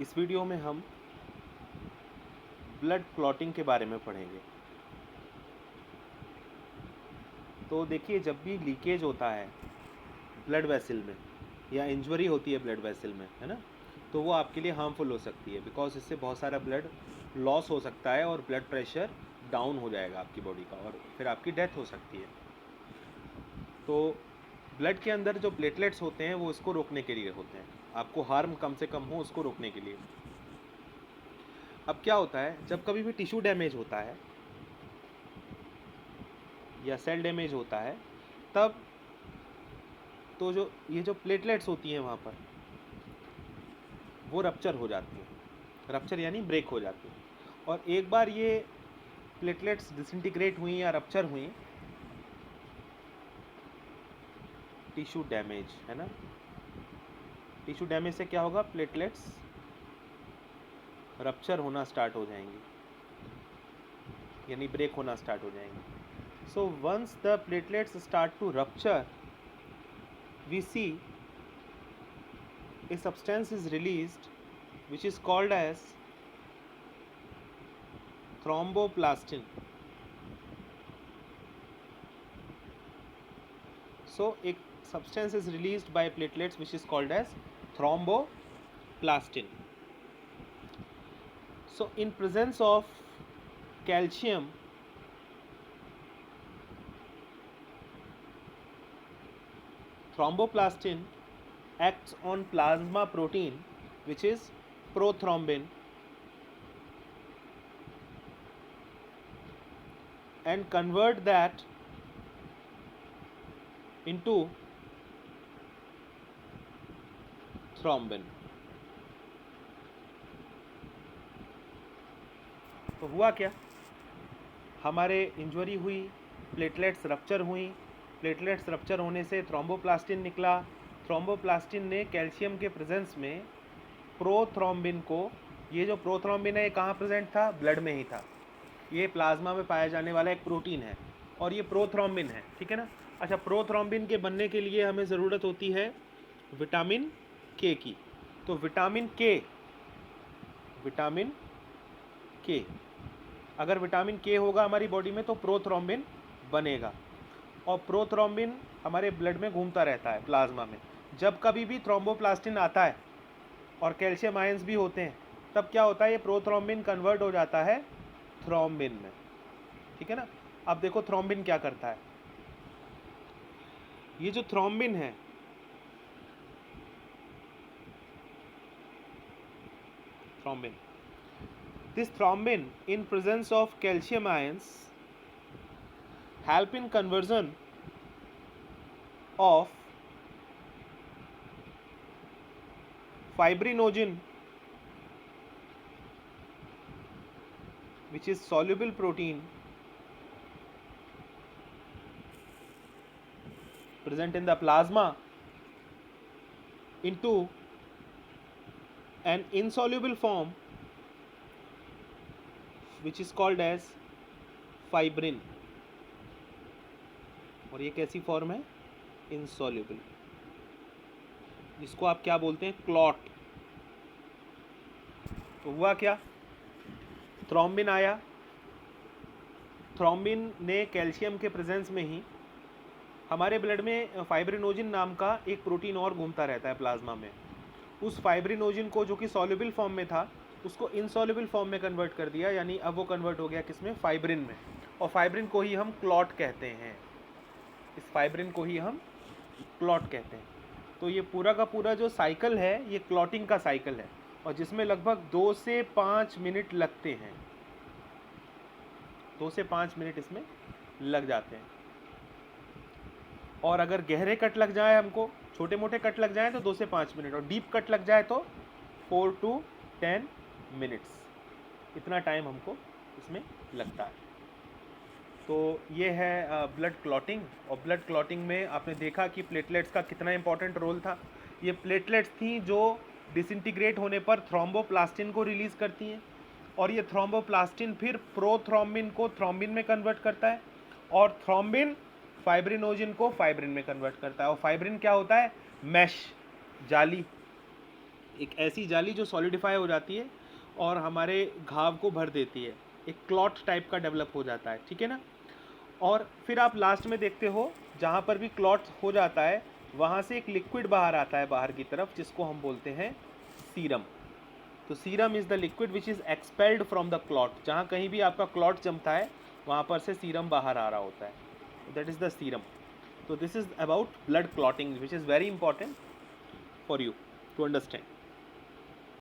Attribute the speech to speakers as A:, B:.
A: इस वीडियो में हम ब्लड क्लॉटिंग के बारे में पढ़ेंगे। तो देखिए, जब भी लीकेज होता है ब्लड वेसल में या इंजरी होती है ब्लड वेसल में, है ना, तो वो आपके लिए हार्मफुल हो सकती है, बिकॉज इससे बहुत सारा ब्लड लॉस हो सकता है और ब्लड प्रेशर डाउन हो जाएगा आपकी बॉडी का और फिर आपकी डेथ हो सकती है। तो ब्लड के अंदर जो प्लेटलेट्स होते हैं वो इसको रोकने के लिए होते हैं, आपको हार्म कम से कम हो उसको रोकने के लिए। अब क्या होता है, जब कभी भी टिश्यू डैमेज होता है या सेल डैमेज होता है, तब तो ये जो प्लेटलेट्स होती हैं वहाँ पर वो रप्चर हो जाती हैं। रप्चर यानी ब्रेक हो जाती हैं। और एक बार ये प्लेटलेट्स डिसइंटीग्रेट हुई या रप्चर हुई, टिश्यू डैमेज, है ना, टिश्यू डैमेज से क्या होगा, प्लेटलेट्स रप्चर होना स्टार्ट हो जाएंगी, यानी ब्रेक होना स्टार्ट हो जाएंगी। So once the platelets start to rupture, we see a substance is released which is called as thromboplastin. So a substance is released by platelets which is called as thromboplastin. So in presence of calcium, thromboplastin acts on plasma protein which is prothrombin and convert that into thrombin. तो हुआ क्या, हमारे injury हुई, platelets rupture हुई, platelets rupture होने से thromboplastin निकला। Thromboplastin ने कैल्शियम के प्रेजेंस में प्रोथ्रोम्बिन को, ये जो प्रोथ्रोम्बिन है ये कहाँ प्रेजेंट था, ब्लड में ही था। ये प्लाज्मा में पाया जाने वाला एक प्रोटीन है और ये प्रोथ्रोम्बिन है, ठीक है ना। अच्छा, प्रोथ्रोम्बिन के बनने के लिए हमें ज़रूरत होती है विटामिन के की। तो विटामिन के अगर विटामिन के होगा हमारी बॉडी में तो प्रोथ्रोम्बिन बनेगा, और प्रोथ्रोम्बिन हमारे ब्लड में घूमता रहता है प्लाज्मा में। जब कभी भी थ्रोम्बोप्लास्टिन आता है और कैल्शियम आयंस भी होते हैं, तब क्या होता है, ये प्रोथ्रोम्बिन कन्वर्ट हो जाता है थ्रोम्बिन में, ठीक है ना। अब देखो थ्रोम्बिन क्या करता है, ये जो थ्रोम्बिन है, thrombin, this thrombin in presence of calcium ions help in conversion of fibrinogen which is soluble protein present in the plasma into an insoluble form which is called as fibrin। और ये कैसी form है, insoluble, जिसको आप क्या बोलते हैं, clot. तो हुआ क्या, थ्रोम्बिन आया, थ्रोम्बिन ने कैल्शियम के प्रेजेंस में ही, हमारे ब्लड में फाइब्रिनोजिन नाम का एक प्रोटीन और घूमता रहता है प्लाज्मा में, उस फाइब्रिनोजिन को जो कि सॉल्युबल फॉर्म में था उसको इनसॉल्युबल फॉर्म में कन्वर्ट कर दिया, यानी अब वो कन्वर्ट हो गया किसमें, फाइब्रिन में। और फाइब्रिन को ही हम क्लॉट कहते हैं, इस फाइब्रिन को ही हम क्लॉट कहते हैं। तो ये पूरा का पूरा जो साइकिल है ये क्लॉटिंग का साइकिल है, और जिसमें लगभग 2 से 5 मिनट लगते हैं, 2 से 5 मिनट इसमें लग जाते हैं। और अगर गहरे कट लग जाए हमको, छोटे मोटे कट लग जाए तो 2 से 5 मिनट, और डीप कट लग जाए तो 4 to 10 मिनट्स, इतना टाइम हमको इसमें लगता है। तो ये है ब्लड क्लॉटिंग। और ब्लड क्लॉटिंग में आपने देखा कि प्लेटलेट्स का कितना इंपॉर्टेंट रोल था। ये प्लेटलेट्स थी जो डिसइंटीग्रेट होने पर थ्रोम्बोप्लास्टिन को रिलीज़ करती हैं, और ये थ्रोम्बोप्लास्टिन फिर प्रोथ्रोम्बिन को थ्रोम्बिन में कन्वर्ट करता है, और थ्रोम्बिन फाइब्रिनोजिन को फाइब्रिन में कन्वर्ट करता है। और फाइब्रिन क्या होता है, मैश, जाली, एक ऐसी जाली जो सॉलिडिफाई हो जाती है और हमारे घाव को भर देती है, एक क्लॉट टाइप का डेवलप हो जाता है, ठीक है ना। और फिर आप लास्ट में देखते हो जहाँ पर भी क्लॉट हो जाता है वहाँ से एक लिक्विड बाहर आता है बाहर की तरफ, जिसको हम बोलते हैं सीरम। तो serum is the liquid which is expelled from the clot. जहाँ कहीं भी आपका क्लॉट जमता है वहाँ पर से सीरम बाहर आ रहा होता है, दैट इज़ द सीरम। तो this is about blood clotting which is very important for you to understand.